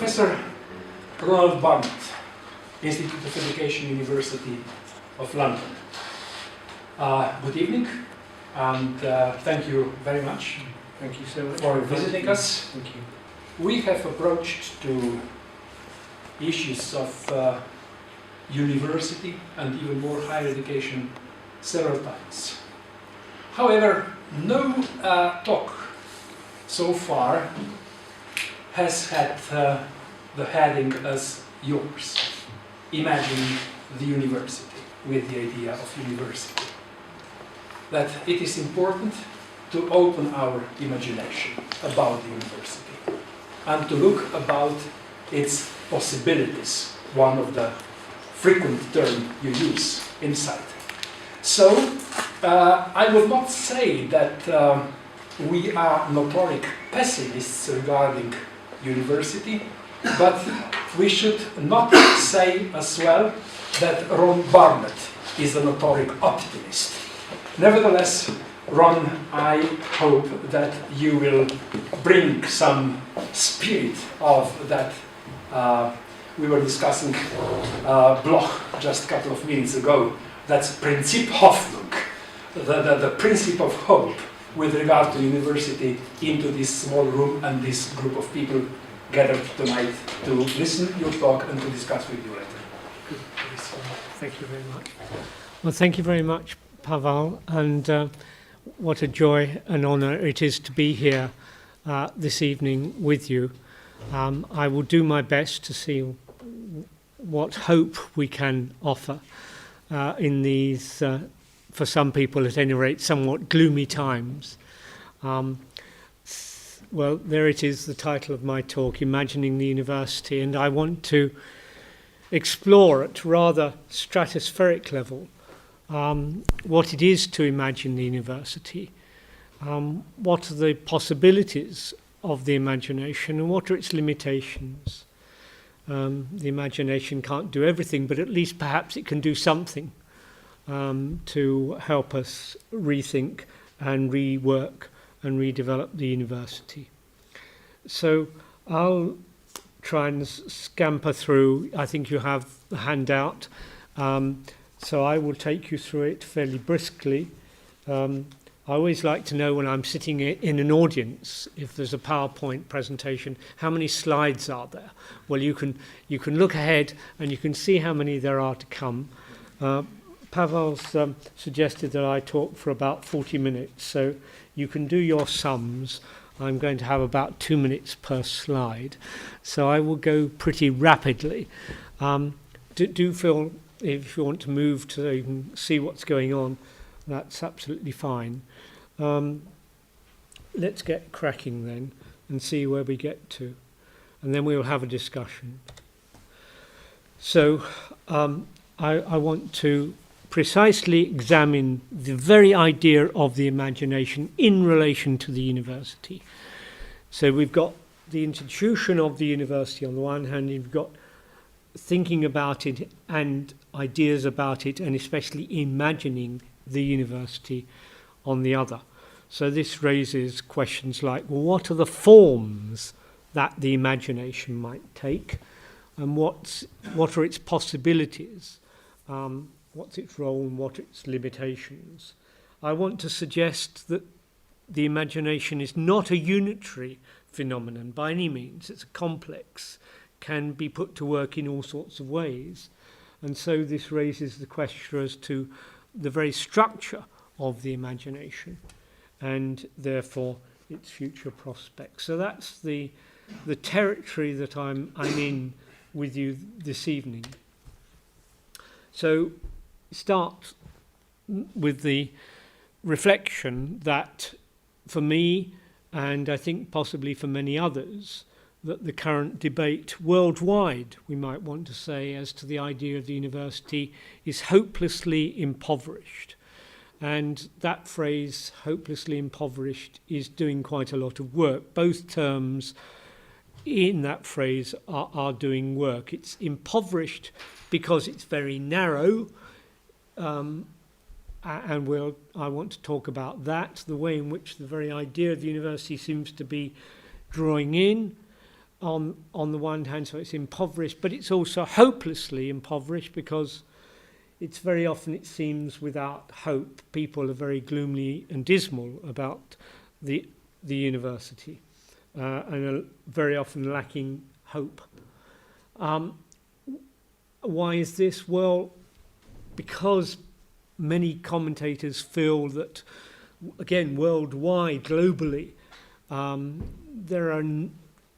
Professor Ronald Barnett, Institute of Education, University of London. Good evening, and thank you very much. Thank you so much for visiting us. Thank you. We have approached to issues of university and even more higher education several times. However, no talk so far has had the heading as yours, imagining the university, with the idea of university. That it is important to open our imagination about the university and to look about its possibilities, one of the frequent terms you use inside. So, I would not say that we are notoric pessimists regarding university, but we should not say as well that Ron Barnett is a notoric optimist. Nevertheless, Ron, I hope that you will bring some spirit of that. We were discussing Bloch just a couple of minutes ago. That's Prinzip Hoffnung, the principle of hope with regard to university, into this small room and this group of people gathered tonight to listen to your talk and to discuss with you later. Good. Thank you very much. Well, thank you very much, Pavel, and what a joy and honour it is to be here this evening with you. I will do my best to see what hope we can offer in these, for some people at any rate, somewhat gloomy times. Well, there it is, the title of my talk, Imagining the University, and I want to explore at rather stratospheric level what it is to imagine the university, what are the possibilities of the imagination and what are its limitations. The imagination can't do everything, but at least perhaps it can do something to help us rethink and rework and redevelop the university. So I'll try and scamper through. I think you have the handout, so I will take you through it fairly briskly. I always like to know when I'm sitting in an audience, if there's a PowerPoint presentation, how many slides are there? Well, you can look ahead and you can see how many there are to come. Pavel's suggested that I talk for about 40 minutes, so you can do your sums. I'm going to have about 2 minutes per slide, so I will go pretty rapidly. Do feel if you want to move so you can see what's going on, that's absolutely fine. Let's get cracking then and see where we get to, and then we'll have a discussion. So I want to precisely examine the very idea of the imagination in relation to the university. So we've got the institution of the university on the one hand, you've got thinking about it and ideas about it, and especially imagining the university on the other. So this raises questions like, well, what are the forms that the imagination might take, and what are its possibilities? What's its role and what are its limitations? I want to suggest that the imagination is not a unitary phenomenon by any means. It's a complex, can be put to work in all sorts of ways. And so this raises the question as to the very structure of the imagination and therefore its future prospects. So that's the territory that I'm in with you this evening. So start with the reflection that for me, and I think possibly for many others, that the current debate worldwide, we might want to say, as to the idea of the university is hopelessly impoverished. And that phrase, hopelessly impoverished, is doing quite a lot of work. Both terms in that phrase are doing work. It's impoverished because it's very narrow, and I want to talk about that, the way in which the very idea of the university seems to be drawing in. on the one hand, so it's impoverished, but it's also hopelessly impoverished, because it's very often, it seems, without hope. People are very gloomy and dismal about the university, and are very often lacking hope. Why is this? Well, because many commentators feel that, again, worldwide, globally,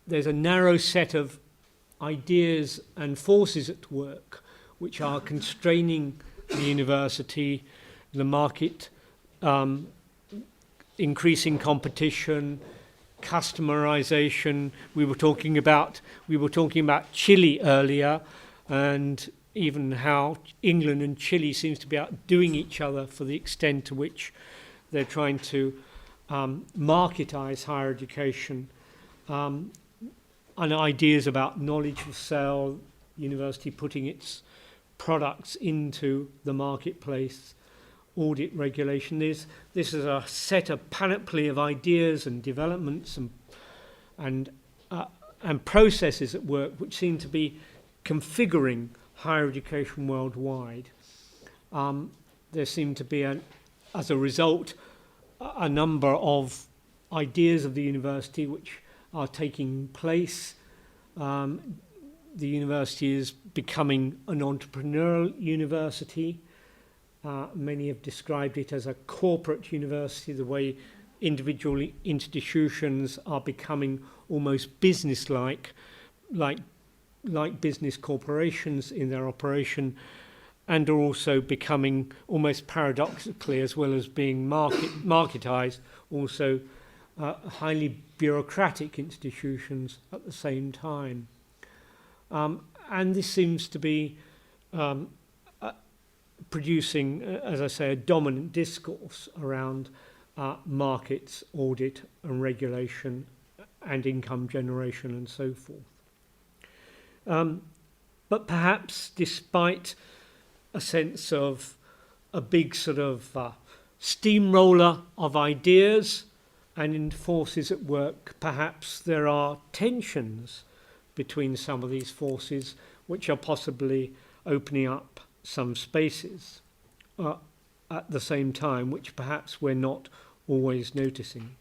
there's a narrow set of ideas and forces at work which are constraining the university, the market, increasing competition, customerization. We were talking about Chile earlier, and even how England and Chile seems to be outdoing each other for the extent to which they're trying to marketize higher education, and ideas about knowledge for sale, university putting its products into the marketplace, audit regulation. This is a set of panoply of ideas and developments and processes at work which seem to be configuring higher education worldwide. There seem to be, as a result, a number of ideas of the university which are taking place. The university is becoming an entrepreneurial university. Many have described it as a corporate university, the way individual institutions are becoming almost business-like, like business corporations in their operation, and are also becoming, almost paradoxically, as well as being marketized, also highly bureaucratic institutions at the same time. And this seems to be producing, as I say, a dominant discourse around markets, audit and regulation, and income generation and so forth. But perhaps despite a sense of a big sort of steamroller of ideas and in forces at work, perhaps there are tensions between some of these forces which are possibly opening up some spaces at the same time, which perhaps we're not always noticing.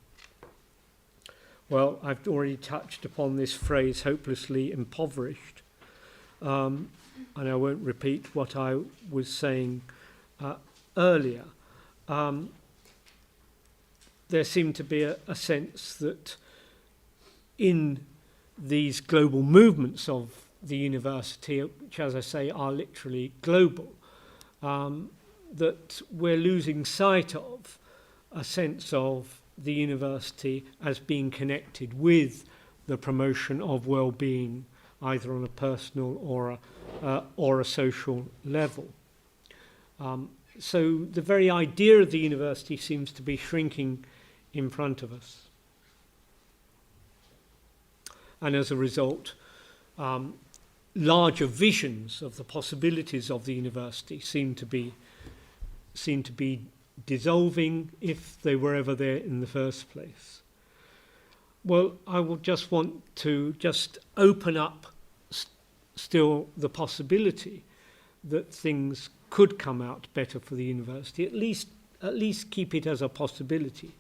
Well, I've already touched upon this phrase, hopelessly impoverished, and I won't repeat what I was saying earlier. There seemed to be a sense that in these global movements of the university, which, as I say, are literally global, that we're losing sight of a sense of the university as being connected with the promotion of well-being, either on a personal or a social level. So the very idea of the university seems to be shrinking in front of us. And as a result, larger visions of the possibilities of the university seem to be dissolving, if they were ever there in the first place. Well, I will just want to open up still the possibility that things could come out better for the university, at least keep it as a possibility,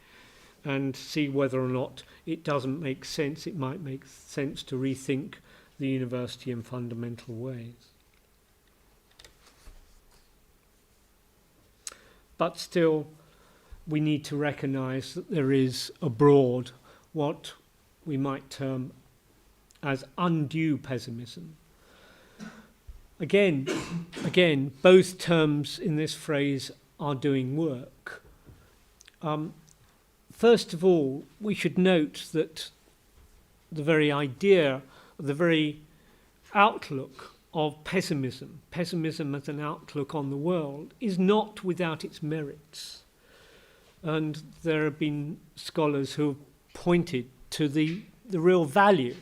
and see whether or not it doesn't make sense. It might make sense to rethink the university in fundamental ways. But still, we need to recognise that there is abroad what we might term as undue pessimism. Again, both terms in this phrase are doing work. First of all, we should note that the very idea, the very outlook of pessimism as an outlook on the world, is not without its merits. And there have been scholars who have pointed to the real value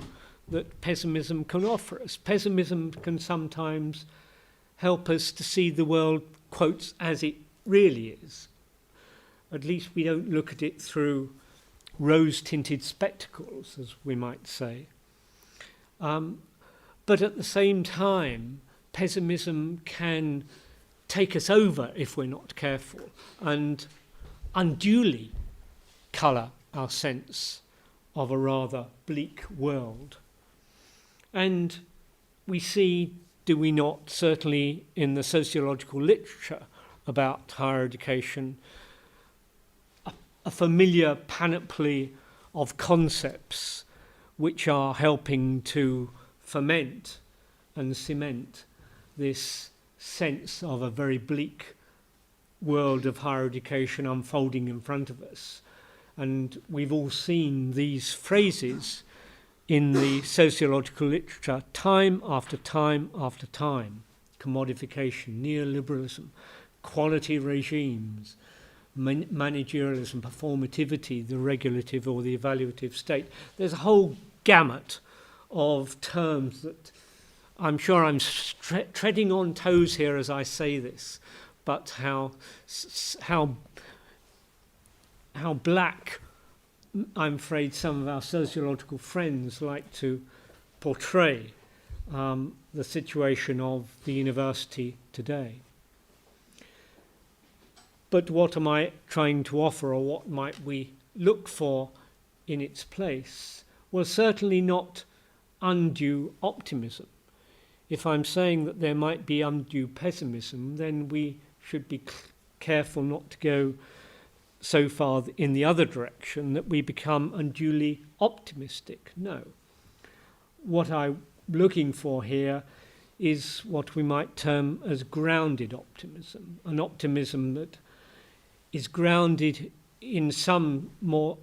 that pessimism can offer us. Pessimism can sometimes help us to see the world, quotes, as it really is. At least we don't look at it through rose-tinted spectacles, as we might say. But at the same time, pessimism can take us over if we're not careful and unduly colour our sense of a rather bleak world. And we see, do we not, certainly in the sociological literature about higher education, a familiar panoply of concepts which are helping to ferment and cement this sense of a very bleak world of higher education unfolding in front of us. And we've all seen these phrases in the sociological literature time after time after time. Commodification, neoliberalism, quality regimes, managerialism, performativity, the regulative or the evaluative state. There's a whole gamut of terms that I'm sure I'm treading on toes here as I say this, but how black, I'm afraid, some of our sociological friends like to portray the situation of the university today. But what am I trying to offer, or what might we look for in its place? Well, certainly not undue optimism. If I'm saying that there might be undue pessimism, then we should be careful not to go so far in the other direction that we become unduly optimistic. No. What I'm looking for here is what we might term as grounded optimism, an optimism that is grounded in some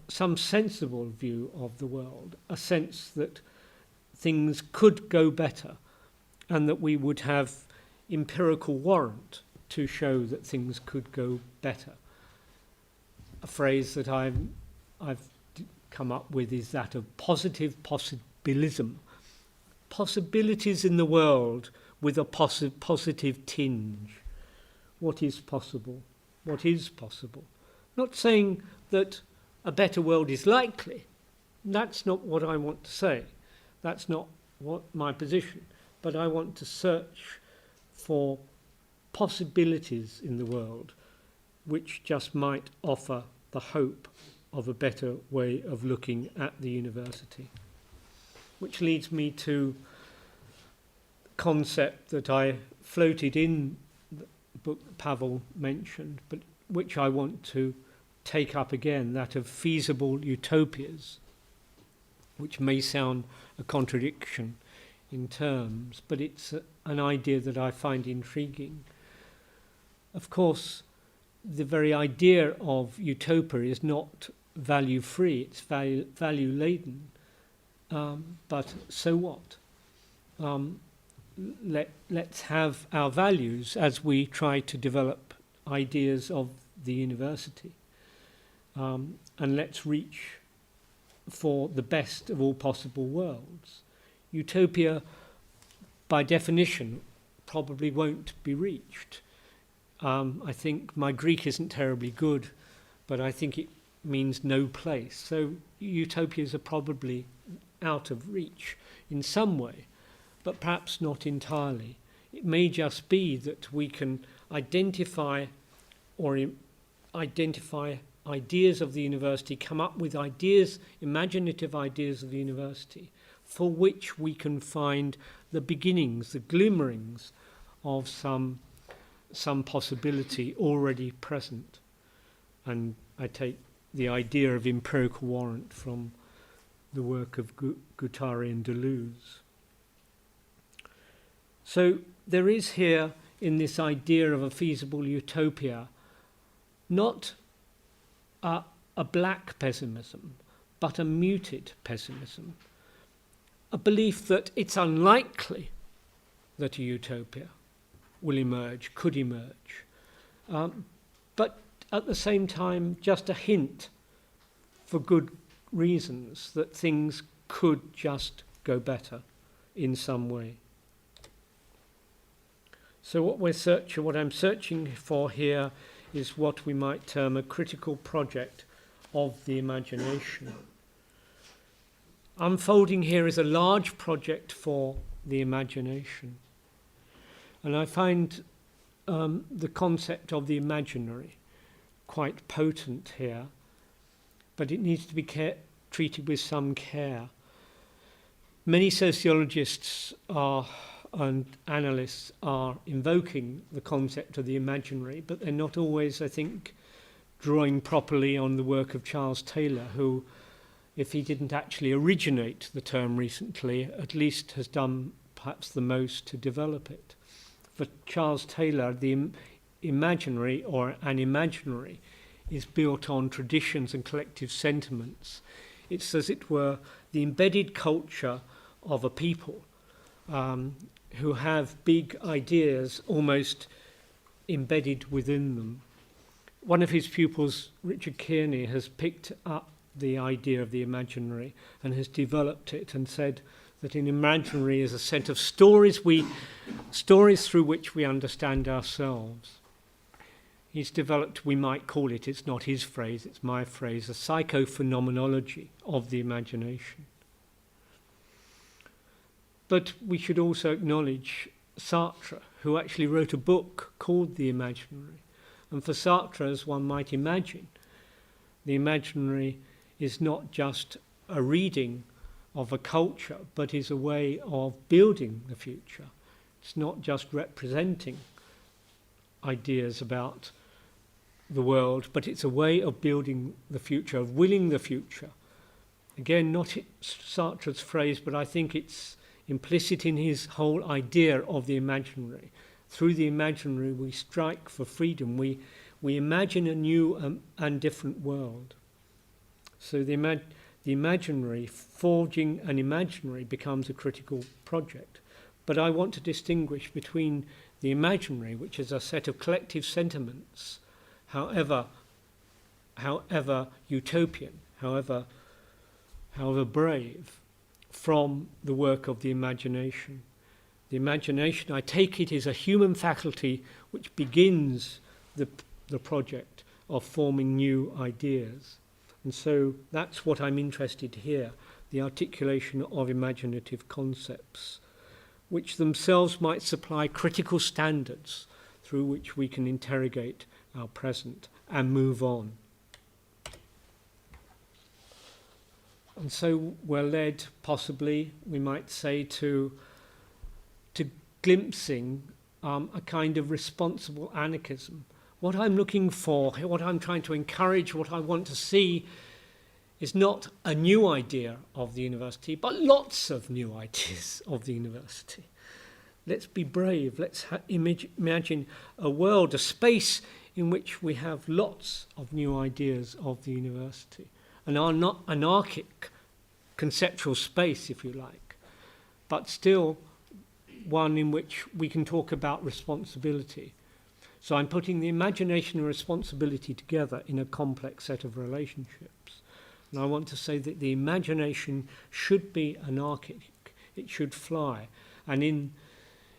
sensible view of the world, a sense that things could go better and that we would have empirical warrant to show that things could go better. A phrase that I've come up with is that of positive possibilism. Possibilities in the world with a positive tinge. What is possible? What is possible? Not saying that a better world is likely. That's not what I want to say. That's not what my position. But I want to search for possibilities in the world which just might offer the hope of a better way of looking at the university. Which leads me to a concept that I floated in the book Pavel mentioned, but which I want to take up again, that of feasible utopias, which may sound a contradiction in terms, but it's an idea that I find intriguing. Of course, the very idea of utopia is not value-free, it's value-laden. But so what? Let's have our values as we try to develop ideas of the university. And let's reach for the best of all possible worlds. Utopia, by definition, probably won't be reached. I think my Greek isn't terribly good, but I think it means no place. So utopias are probably out of reach in some way, but perhaps not entirely. It may just be that we can identify ideas of the university, come up with ideas, imaginative ideas of the university, for which we can find the beginnings, the glimmerings of some possibility already present. And I take the idea of empirical warrant from the work of Guattari and Deleuze. So there is here, in this idea of a feasible utopia, not a black pessimism, but a muted pessimism. A belief that it's unlikely that a utopia will emerge, could emerge. But at the same time, just a hint, for good reasons, that things could just go better in some way. So what I'm searching for here is what we might term a critical project of the imagination. unfolding here is a large project for the imagination. And I find the concept of the imaginary quite potent here, but it needs to be treated with some care. Many sociologists and analysts are invoking the concept of the imaginary, but they're not always, I think, drawing properly on the work of Charles Taylor, who, if he didn't actually originate the term recently, at least has done perhaps the most to develop it. For Charles Taylor, the imaginary or an imaginary is built on traditions and collective sentiments. It's, as it were, the embedded culture of a people who have big ideas almost embedded within them. One of his pupils, Richard Kearney, has picked up the idea of the imaginary and has developed it and said that an imaginary is a set of stories through which we understand ourselves. He's developed, we might call it, it's not his phrase, it's my phrase, a psychophenomenology of the imagination. But we should also acknowledge Sartre, who actually wrote a book called The Imaginary. And for Sartre, as one might imagine, the imaginary is not just a reading of a culture, but is a way of building the future. It's not just representing ideas about the world, but it's a way of building the future, of willing the future. Again, not Sartre's phrase, but I think it's implicit in his whole idea of the imaginary. Through the imaginary, we strike for freedom. We imagine a new and different world. So the imaginary, forging an imaginary, becomes a critical project. But I want to distinguish between the imaginary, which is a set of collective sentiments, however utopian, however brave, from the work of the imagination. The imagination, I take it, is a human faculty which begins the project of forming new ideas. And so that's what I'm interested here, the articulation of imaginative concepts, which themselves might supply critical standards through which we can interrogate our present and move on. And so we're led, possibly, we might say, to glimpsing a kind of responsible anarchism. What I'm looking for, what I'm trying to encourage, what I want to see is not a new idea of the university, but lots of new ideas of the university. Let's be brave. Let's imagine a world, a space in which we have lots of new ideas of the university. An anarchic conceptual space, if you like, but still one in which we can talk about responsibility. So I'm putting the imagination and responsibility together in a complex set of relationships. And I want to say that the imagination should be anarchic. It should fly. And in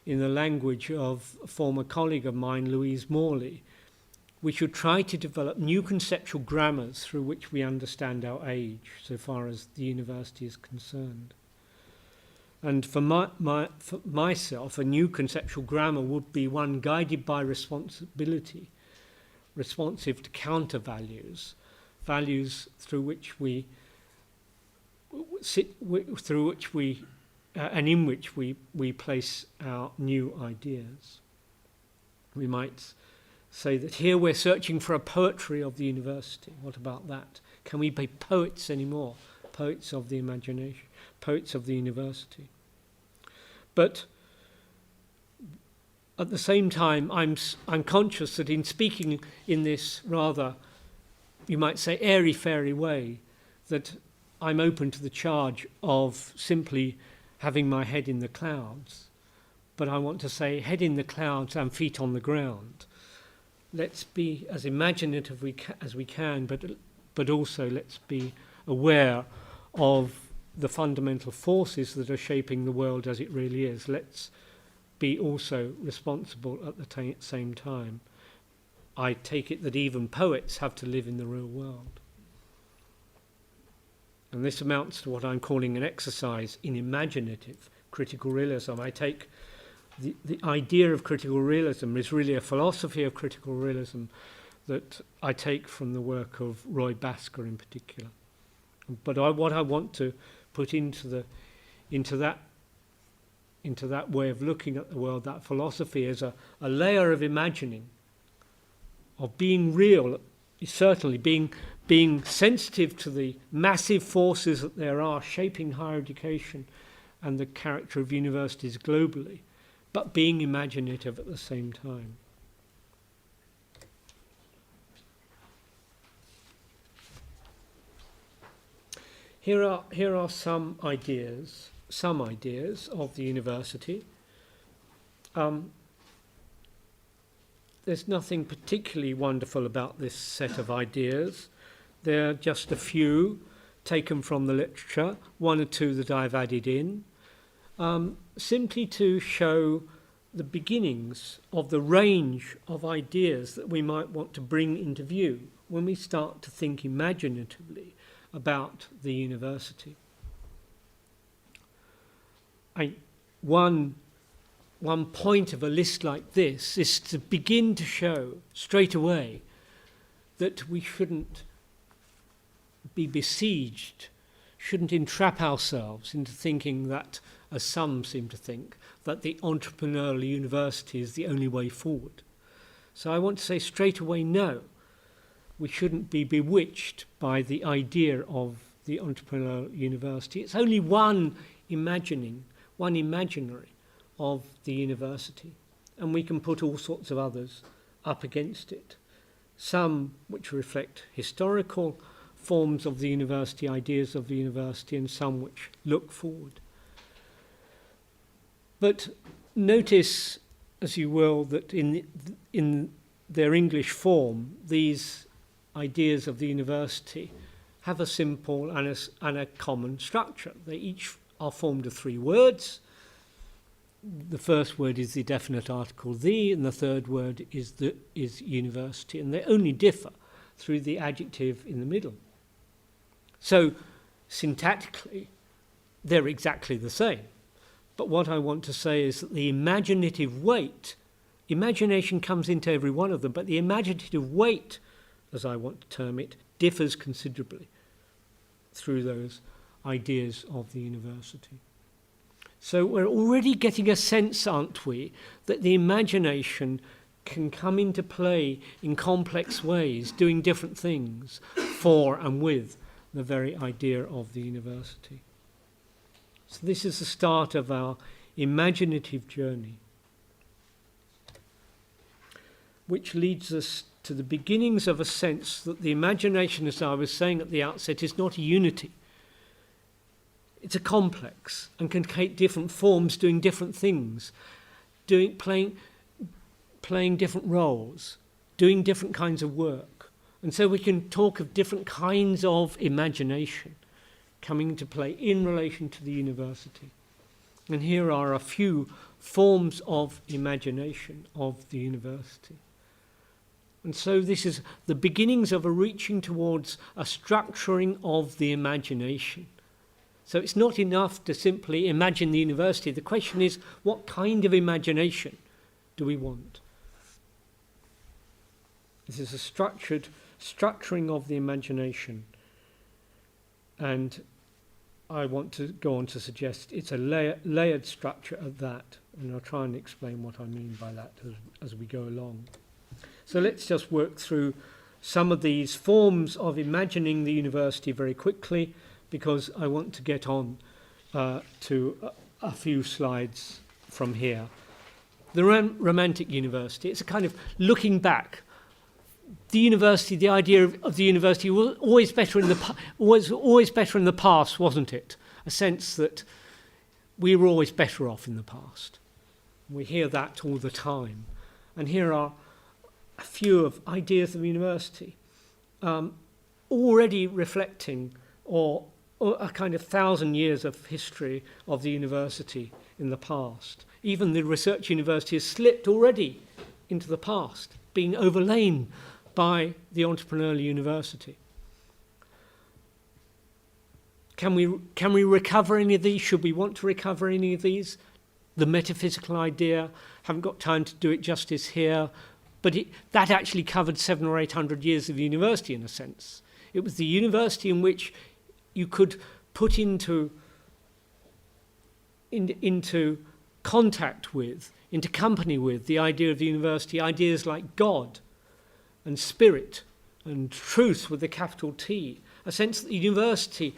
the language of a former colleague of mine, Louise Morley, we should try to develop new conceptual grammars through which we understand our age, so far as the university is concerned. And for myself, a new conceptual grammar would be one guided by responsibility, responsive to counter values, values through which we and in which we place our new ideas. We might say that here we're searching for a poetry of the university. What about that? Can we be poets anymore? Poets of the imagination, poets of the university. But at the same time, I'm conscious that in speaking in this rather, you might say, airy-fairy way, that I'm open to the charge of simply having my head in the clouds. But I want to say head in the clouds and feet on the ground. Let's be as imaginative as we can, but also let's be aware of the fundamental forces that are shaping the world as it really is. Let's be also responsible at the same time. I take it that even poets have to live in the real world. And this amounts to what I'm calling an exercise in imaginative critical realism. I take the idea of critical realism is really a philosophy of critical realism that I take from the work of Roy Basker in particular. But what I want to put into that way of looking at the world, that philosophy, is a layer of imagining, of being real, certainly being sensitive to the massive forces that there are shaping higher education and the character of universities globally, but being imaginative at the same time. Here are some ideas of the university. There's nothing particularly wonderful about this set of ideas. There are just a few taken from the literature, one or two that I've added in, simply to show the beginnings of the range of ideas that we might want to bring into view when we start to think imaginatively about the university. One point of a list like this is to begin to show straight away that we shouldn't be besieged, shouldn't entrap ourselves into thinking that, as some seem to think, that the entrepreneurial university is the only way forward. So I want to say straight away, no, we shouldn't be bewitched by the idea of the entrepreneurial university. It's only one imaginary of the university, and we can put all sorts of others up against it. Some which reflect historical forms of the university, ideas of the university, and some which look forward. But notice, as you will, that in their English form, these ideas of the university have a simple and a common structure. They each are formed of three words. The first word is the definite article the, and the third word is university, and they only differ through the adjective in the middle. So syntactically, they're exactly the same. But what I want to say is that the imaginative weight, imagination comes into every one of them, but the imaginative weight, as I want to term it, differs considerably through those ideas of the university. So we're already getting a sense, aren't we, that the imagination can come into play in complex ways, doing different things for and with the very idea of the university. So this is the start of our imaginative journey, which leads us to the beginnings of a sense that the imagination, as I was saying at the outset, is not a unity. It's a complex and can take different forms, doing different things, playing different roles, doing different kinds of work. And so we can talk of different kinds of imagination coming into play in relation to the university. And here are a few forms of imagination of the university. And so this is the beginnings of a reaching towards a structuring of the imagination. So it's not enough to simply imagine the university. The question is, what kind of imagination do we want? This is a structuring of the imagination. And I want to go on to suggest it's a layered structure of that. And I'll try and explain what I mean by that as we go along. So let's just work through some of these forms of imagining the university very quickly, because I want to get on to a few slides from here. The romantic university, it's a kind of looking back. The university, the idea of the university was always better in the past, wasn't it? A sense that we were always better off in the past. We hear that all the time. And here are a few of ideas of university already reflecting or a kind of 1,000 years of history of the university in the past. Even the research university has slipped already into the past, being overlain by the entrepreneurial university. Can we recover any of these? Should we want to recover any of these? The metaphysical idea, haven't got time to do it justice here, but that actually covered 700 or 800 years of the university in a sense. It was the university in which you could put into contact with, into company with the idea of the university, ideas like God and spirit and truth with a capital T, a sense that the university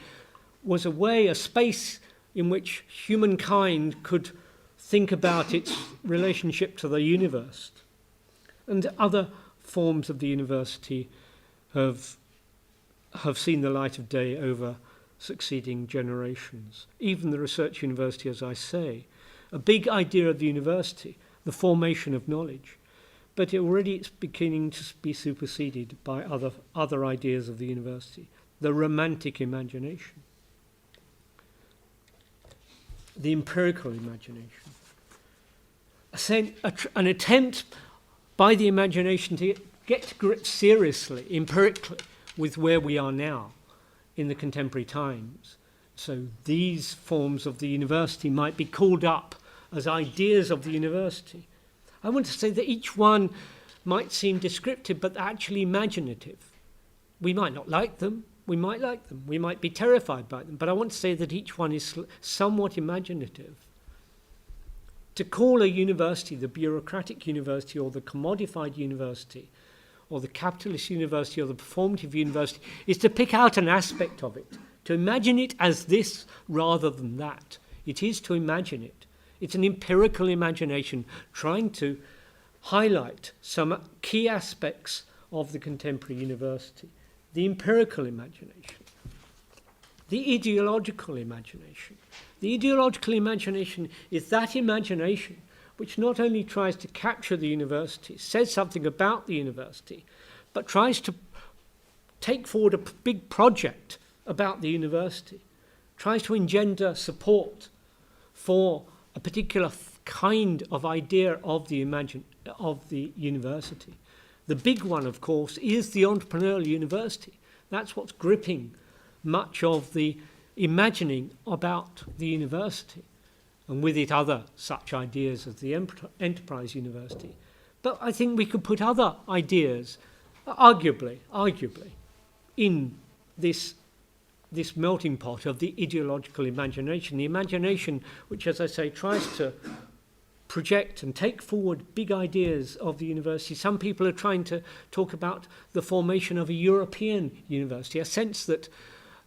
was a space in which humankind could think about its relationship to the universe. And other forms of the university have seen the light of day over succeeding generations. Even the research university, as I say, a big idea of the university, the formation of knowledge, but it's beginning to be superseded by other ideas of the university. The romantic imagination, the empirical imagination, an attempt by the imagination to get to grips seriously, empirically, with where we are now in the contemporary times. So these forms of the university might be called up as ideas of the university. I want to say that each one might seem descriptive, but actually imaginative. We might not like them, we might like them, we might be terrified by them, but I want to say that each one is somewhat imaginative. To call a university the bureaucratic university or the commodified university or the capitalist university or the performative university is to pick out an aspect of it, to imagine it as this rather than that. It is to imagine it. It's an empirical imagination trying to highlight some key aspects of the contemporary university. The empirical imagination. The ideological imagination. The ideological imagination is that imagination which not only tries to capture the university, says something about the university, but tries to take forward a big project about the university, tries to engender support for a particular kind of idea of the university. The big one, of course, is the entrepreneurial university. That's what's gripping much of the imagining about the university, and with it other such ideas as the enterprise university. But I think we could put other ideas, arguably, in this melting pot of the ideological imagination, the imagination which, as I say, tries to project and take forward big ideas of the university. Some people are trying to talk about the formation of a European university, a sense that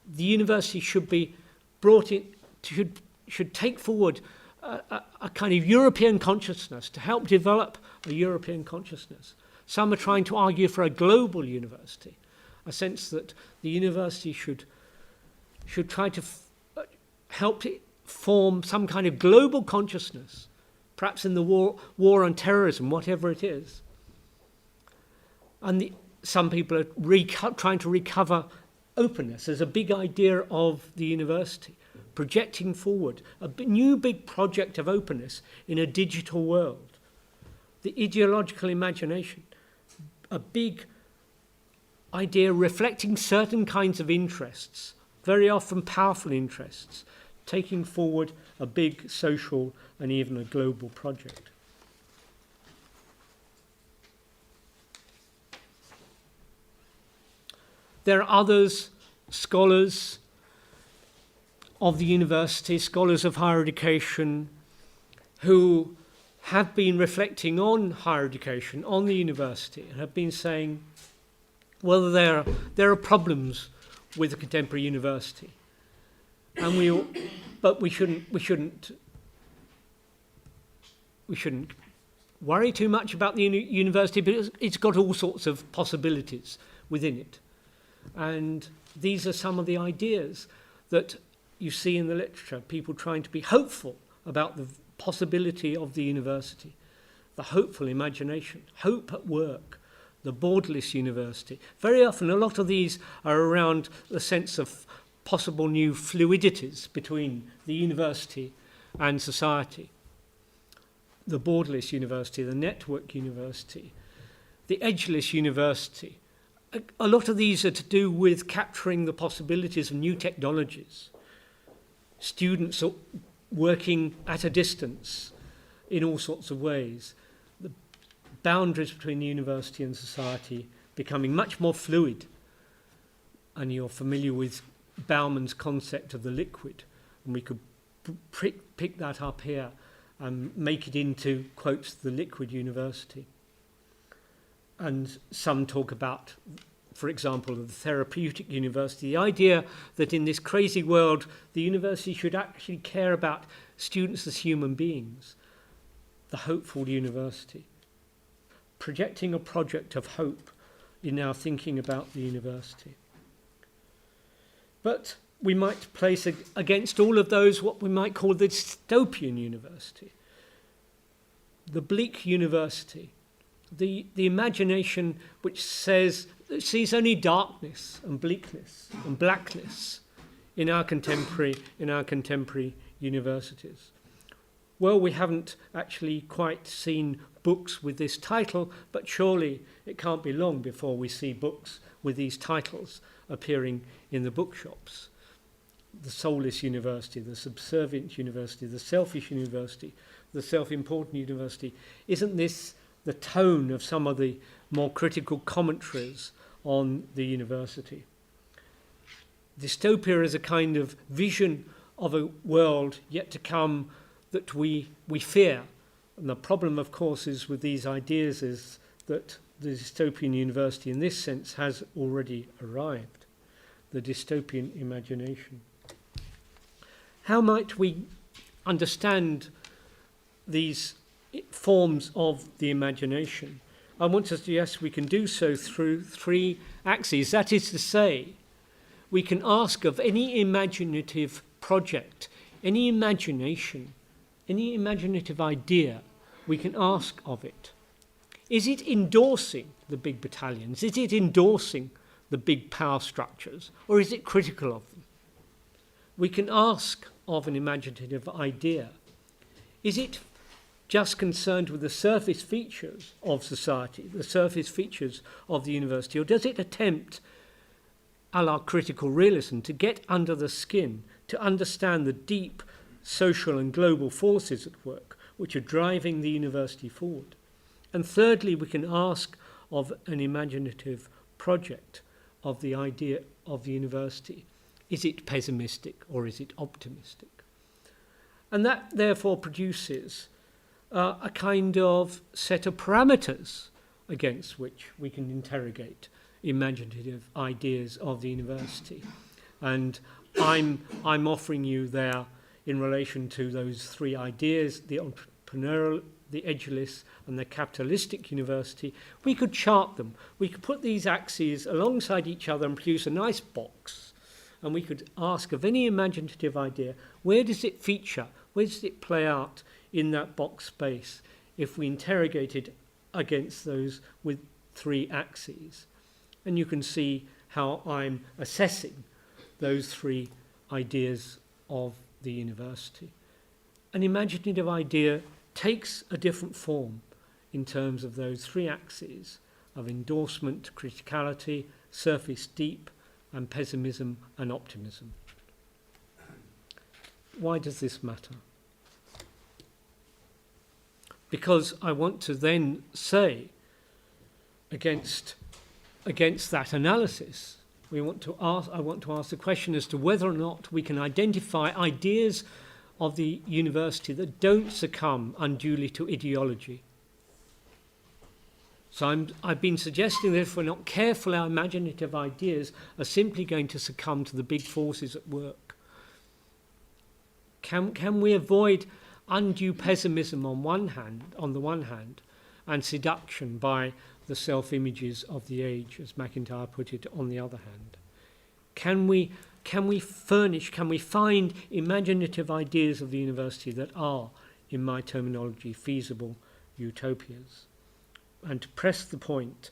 the university should be brought in, should take forward a kind of European consciousness to help develop a European consciousness. Some are trying to argue for a global university, a sense that the university should try to help to form some kind of global consciousness, perhaps in the war on terrorism, whatever it is. And some people are trying to recover openness as a big idea of the university, projecting forward a new big project of openness in a digital world. The ideological imagination, a big idea reflecting certain kinds of interests, very often powerful interests, taking forward a big social and even a global project. There are others, scholars of the university, scholars of higher education, who have been reflecting on higher education, on the university, and have been saying, well, there are problems with the contemporary university, but we shouldn't worry too much about the university, because it's got all sorts of possibilities within it. And these are some of the ideas that you see in the literature, people trying to be hopeful about the possibility of the university, the hopeful imagination, hope at work, the borderless university. Very often, a lot of these are around the sense of possible new fluidities between the university and society. The borderless university, the network university, the edgeless university. A lot of these are to do with capturing the possibilities of new technologies, students are working at a distance in all sorts of ways, the boundaries between the university and society becoming much more fluid. And you're familiar with Bauman's concept of the liquid, and we could pick that up here and make it into, quotes, the liquid university. And some talk about, for example, the therapeutic university, the idea that in this crazy world, the university should actually care about students as human beings, the hopeful university. Projecting a project of hope in our thinking about the university. But we might place against all of those what we might call the dystopian university, the bleak university, the imagination which sees only darkness and bleakness and blackness in our contemporary universities. Well, we haven't actually quite seen books with this title, but surely it can't be long before we see books with these titles appearing in the bookshops. The soulless university, the subservient university, the selfish university, the self-important university. Isn't this the tone of some of the more critical commentaries on the university? Dystopia is a kind of vision of a world yet to come that we fear. And the problem, of course, is with these ideas is that the dystopian university in this sense has already arrived, the dystopian imagination. How might we understand these forms of the imagination? I want to suggest we can do so through three axes. That is to say, we can ask of any imaginative project, any imagination, any imaginative idea, we can ask of it. Is it endorsing the big battalions? Is it endorsing the big power structures? Or is it critical of them? We can ask of an imaginative idea. Is it just concerned with the surface features of society, the surface features of the university, or does it attempt, a la critical realism, to get under the skin, to understand the deep social and global forces at work which are driving the university forward? And thirdly, we can ask of an imaginative project of the idea of the university. Is it pessimistic or is it optimistic? And that therefore produces a kind of set of parameters against which we can interrogate imaginative ideas of the university. And I'm offering you there, in relation to those three ideas, the entrepreneurial, the edgeless, and the capitalistic university, we could chart them. We could put these axes alongside each other and produce a nice box. And we could ask of any imaginative idea, where does it feature? Where does it play out in that box space if we interrogate it against those with three axes? And you can see how I'm assessing those three ideas of the university. An imaginative idea takes a different form in terms of those three axes of endorsement, criticality, surface deep, and pessimism and optimism. Why does this matter? Because I want to then say, against that analysis, I want to ask the question as to whether or not we can identify ideas of the university that don't succumb unduly to ideology. So I've been suggesting that if we're not careful, our imaginative ideas are simply going to succumb to the big forces at work. Can we avoid undue pessimism on the one hand, and seduction by the self-images of the age, as MacIntyre put it, on the other hand? Can we find imaginative ideas of the university that are, in my terminology, feasible utopias? And to press the point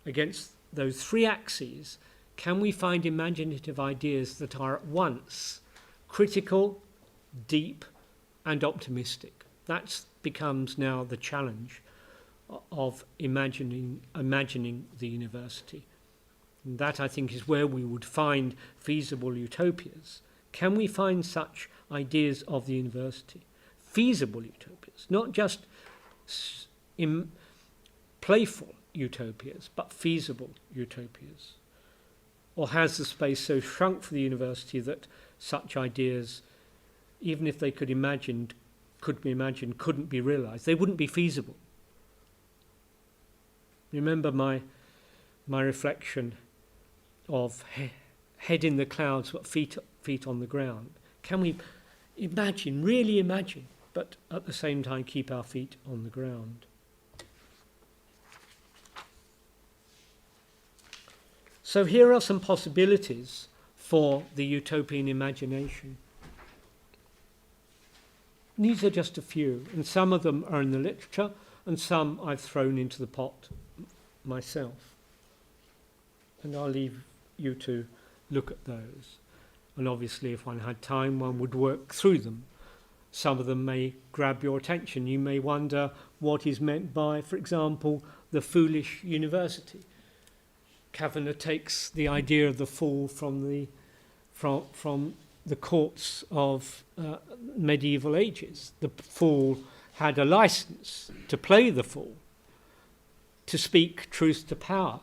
against those three axes, can we find imaginative ideas that are at once critical, deep, and optimistic? That becomes now the challenge of imagining the university. And that, I think, is where we would find feasible utopias. Can we find such ideas of the university? Feasible utopias, not just playful utopias, but feasible utopias? Or has the space so shrunk for the university that such ideas, even if they could be imagined, couldn't be realised? They wouldn't be feasible. Remember my reflection of head in the clouds but feet on the ground. Can we imagine, really imagine, but at the same time keep our feet on the ground? So here are some possibilities for the utopian imagination. These are just a few, and some of them are in the literature, and some I've thrown into the pot myself. And I'll leave you to look at those. And obviously, if one had time, one would work through them. Some of them may grab your attention. You may wonder what is meant by, for example, the foolish university. Kavanagh takes the idea of the fool from the courts of medieval ages. The fool had a license to play the fool, to speak truth to power,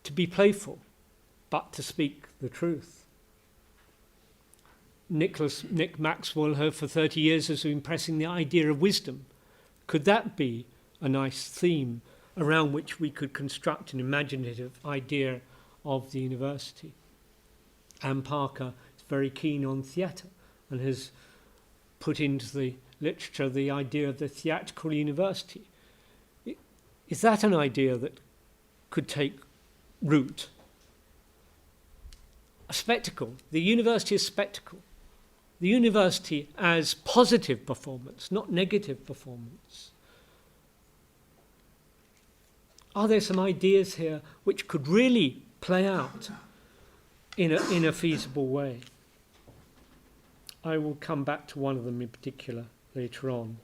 to be playful, but to speak the truth. Nick Maxwell, for 30 years, has been pressing the idea of wisdom. Could that be a nice theme around which we could construct an imaginative idea of the university? Anne Parker is very keen on theatre and has put into the literature the idea of the theatrical university. Is that an idea that could take root? A spectacle. The university is spectacle. The university as positive performance, not negative performance. Are there some ideas here which could really play out in a feasible way? I will come back to one of them in particular later on.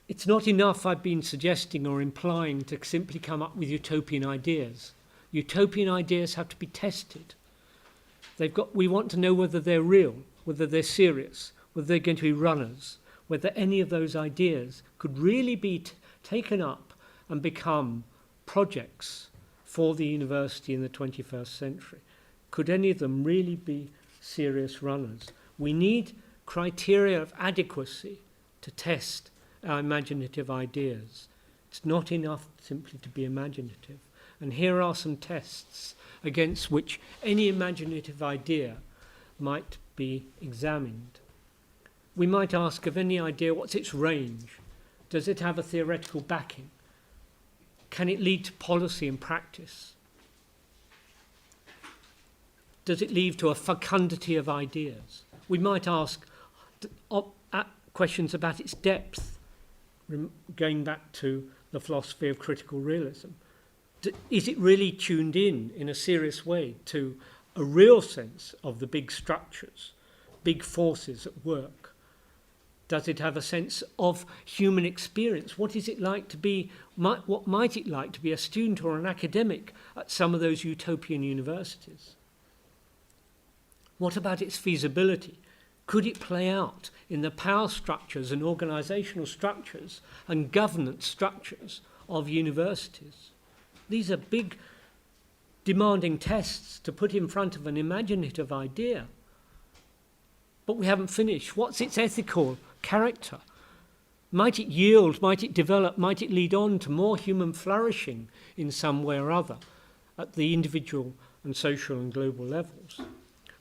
It's not enough, I've been suggesting or implying, to simply come up with utopian ideas. Utopian ideas have to be tested. We want to know whether they're real, whether they're serious, whether they're going to be runners, whether any of those ideas could really be taken up and become projects for the university in the 21st century. Could any of them really be serious runners? We need criteria of adequacy to test our imaginative ideas. It's not enough simply to be imaginative. And here are some tests against which any imaginative idea might be examined. We might ask of any idea, what's its range? Does it have a theoretical backing? Can it lead to policy and practice? Does it lead to a fecundity of ideas? We might ask questions about its depth, going back to the philosophy of critical realism. Is it really tuned in a serious way to a real sense of the big structures, big forces at work? Does it have a sense of human experience? What is it like to be, what might it like to be a student or an academic at some of those utopian universities? What about its feasibility? Could it play out in the power structures and organisational structures and governance structures of universities? These are big, demanding tests to put in front of an imaginative idea. But we haven't finished. What's its ethical character? Might it yield, might it develop, might it lead on to more human flourishing in some way or other at the individual and social and global levels?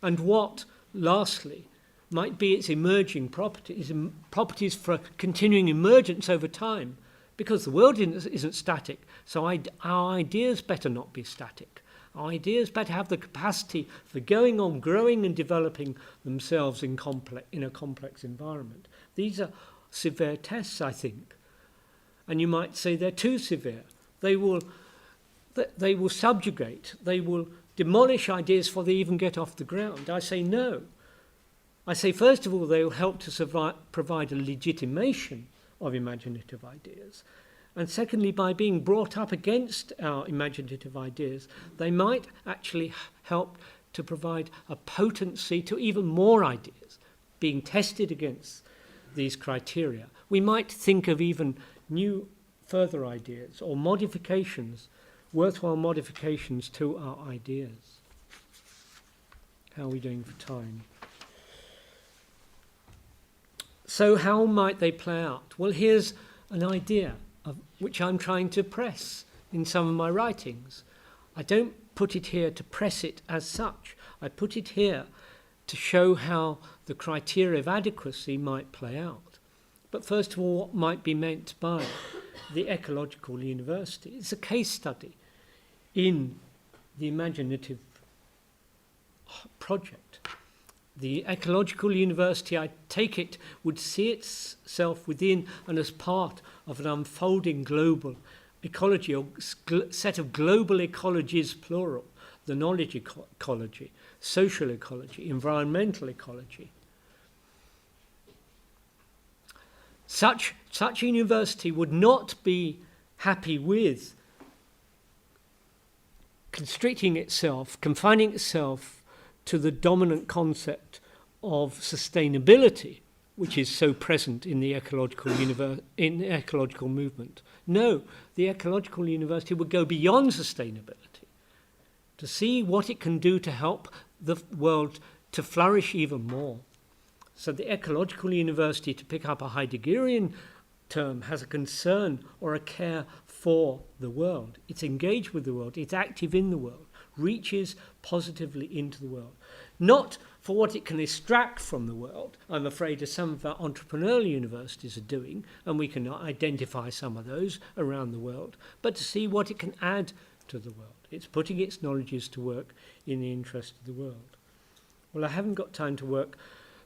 And what, lastly, might be its emerging properties for continuing emergence over time? Because the world isn't static, so our ideas better not be static. Our ideas better have the capacity for going on, growing and developing themselves in a complex environment. These are severe tests, I think. And you might say they're too severe. They will subjugate, they will demolish ideas before they even get off the ground. I say no. I say, first of all, they will help to provide a legitimation of imaginative ideas. And secondly, by being brought up against our imaginative ideas, they might actually help to provide a potency to even more ideas being tested against these criteria. We might think of even new further ideas or modifications, worthwhile modifications to our ideas. How are we doing for time? So how might they play out? Well, here's an idea of which I'm trying to press in some of my writings. I don't put it here to press it as such. I put it here to show how the criteria of adequacy might play out. But first of all, what might be meant by the ecological university? It's a case study in the imaginative project. The ecological university, I take it, would see itself within and as part of an unfolding global ecology, or set of global ecologies, plural, the knowledge ecology, social ecology, environmental ecology. Such a university would not be happy with confining itself to the dominant concept of sustainability, which is so present in the ecological movement. No, the ecological university would go beyond sustainability to see what it can do to help the world to flourish even more. So the ecological university, to pick up a Heideggerian term, has a concern or a care for the world. It's engaged with the world, it's active in the world, reaches positively into the world. Not for what it can extract from the world, I'm afraid, as some of our entrepreneurial universities are doing, and we can identify some of those around the world, but to see what it can add to the world. It's putting its knowledges to work in the interest of the world. Well, I haven't got time to work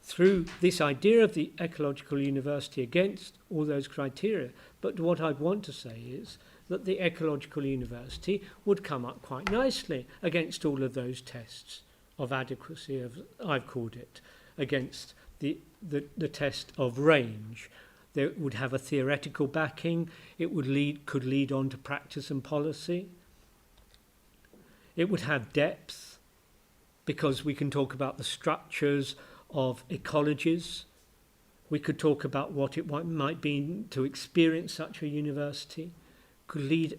through this idea of the ecological university against all those criteria, but what I'd want to say is that the ecological university would come up quite nicely against all of those tests of adequacy, I've called it, against the test of range. They would have a theoretical backing, it could lead on to practice and policy. It would have depth, because we can talk about the structures of ecologies. We could talk about what it might be to experience such a university. Could lead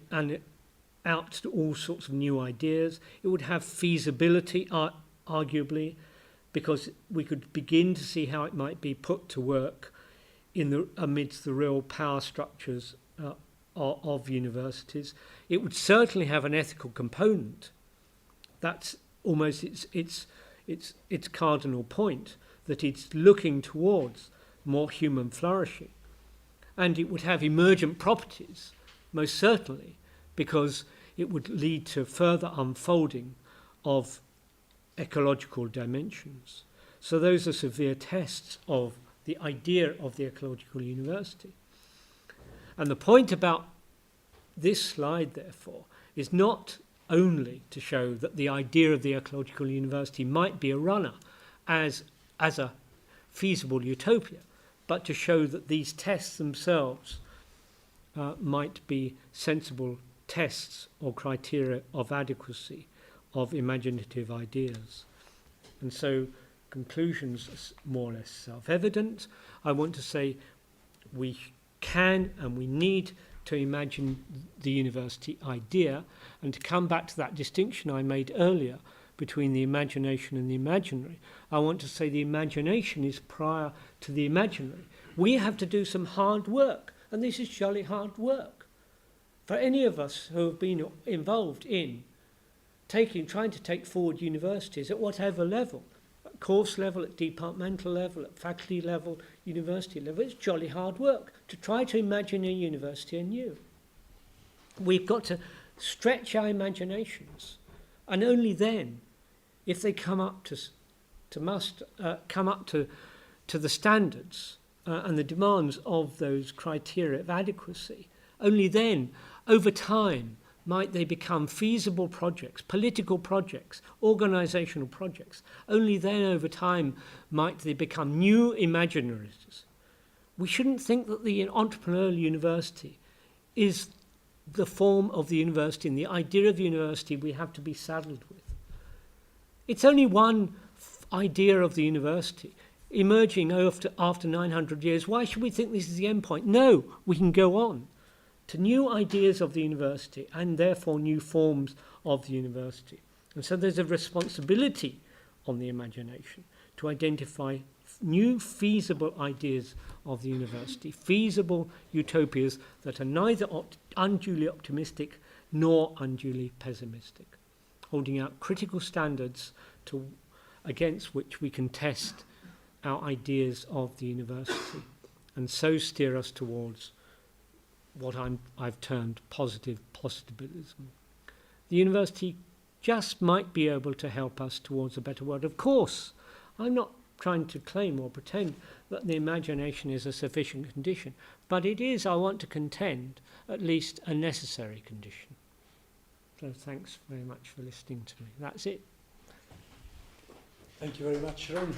out to all sorts of new ideas. It would have feasibility, arguably, because we could begin to see how it might be put to work amidst the real power structures of universities. It would certainly have an ethical component. That's almost its cardinal point, that it's looking towards more human flourishing. And it would have emergent properties, most certainly, because it would lead to further unfolding of ecological dimensions. So those are severe tests of the idea of the ecological university. And the point about this slide, therefore, is not only to show that the idea of the ecological university might be a runner as a feasible utopia, but to show that these tests themselves might be sensible tests or criteria of adequacy of imaginative ideas. And so conclusions are more or less self-evident. I want to say we can and we need to imagine the university idea, and to come back to that distinction I made earlier between the imagination and the imaginary. I want to say the imagination is prior to the imaginary. We have to do some hard work, and this is jolly hard work. For any of us who have been involved in trying to take forward universities at whatever level, at course level, at departmental level, at faculty level, university level, it's jolly hard work to try to imagine a university anew. We've got to stretch our imaginations, and only then, if they come up to the standards and the demands of those criteria of adequacy, only then, over time, might they become feasible projects, political projects, organisational projects. Only then, over time, might they become new imaginaries. We shouldn't think that the entrepreneurial university is the form of the university and the idea of the university we have to be saddled with. It's only one idea of the university emerging after 900 years. Why should we think this is the end point? No, we can go on to new ideas of the university and therefore new forms of the university. And so there's a responsibility on the imagination to identify new feasible ideas of the university, feasible utopias that are neither unduly optimistic nor unduly pessimistic, holding out critical standards against which we can test our ideas of the university and so steer us towards what I've termed positive positivism. The university just might be able to help us towards a better world. Of course, I'm not trying to claim or pretend that the imagination is a sufficient condition, but it is, I want to contend, at least a necessary condition. So thanks very much for listening to me. That's it. Thank you very much, Ron.